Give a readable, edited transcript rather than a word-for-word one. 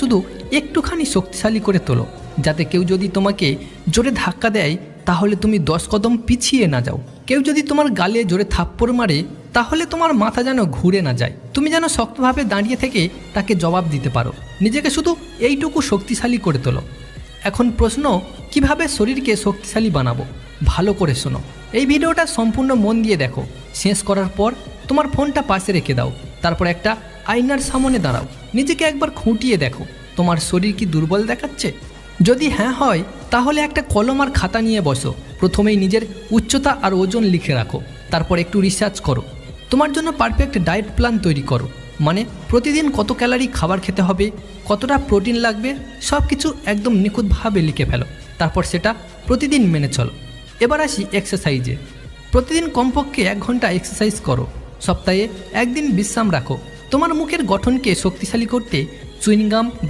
শুধু একটুখানি শক্তিশালী করে তোলো, যাতে কেউ যদি তোমাকে জোরে ধাক্কা দেয় তাহলে তুমি 10 কদম পিছিয়ে না যাও। কেউ যদি তোমার গালে জোরে থাপ্পড় মারে তাহলে তোমার মাথা যেন ঘুরে না যায়, তুমি যেন শক্তভাবে দাঁড়িয়ে থেকে তাকে জবাব দিতে পারো। নিজেকে শুধু এইটুকু শক্তিশালী করে তোলো। এখন প্রশ্ন, কিভাবে শরীরকে শক্তিশালী বানাবো? ভালো করে শোনো, এই ভিডিওটা সম্পূর্ণ মন দিয়ে দেখো। শেষ করার পর তোমার ফোনটা পাশে রেখে দাও, তারপর একটা আয়নার সামনে দাঁড়াও, নিজেকে একবার খুঁটিয়ে দেখো তোমার শরীর কি দুর্বল দেখাচ্ছে। যদি হ্যাঁ হয় তাহলে একটা কলম আর খাতা নিয়ে বসো। প্রথমেই নিজের উচ্চতা আর ওজন লিখে রাখো, তারপর একটু রিসার্চ করো। তোমার জন্য পারফেক্ট ডায়েট প্ল্যান তৈরি করো, মানে প্রতিদিন কত ক্যালোরি খাবার খেতে হবে, কতটা প্রোটিন লাগবে, সব কিছু একদম নিখুঁতভাবে লিখে ফেলো। তারপর সেটা প্রতিদিন মেনে চলো। এবার আসি এক্সারসাইজে। প্রতিদিন কমপক্ষে 1 ঘন্টা এক্সারসাইজ করো, সপ্তাহে 1 দিন বিশ্রাম রাখো। তোমার মুখের গঠনকে শক্তিশালী করতে চুইংগাম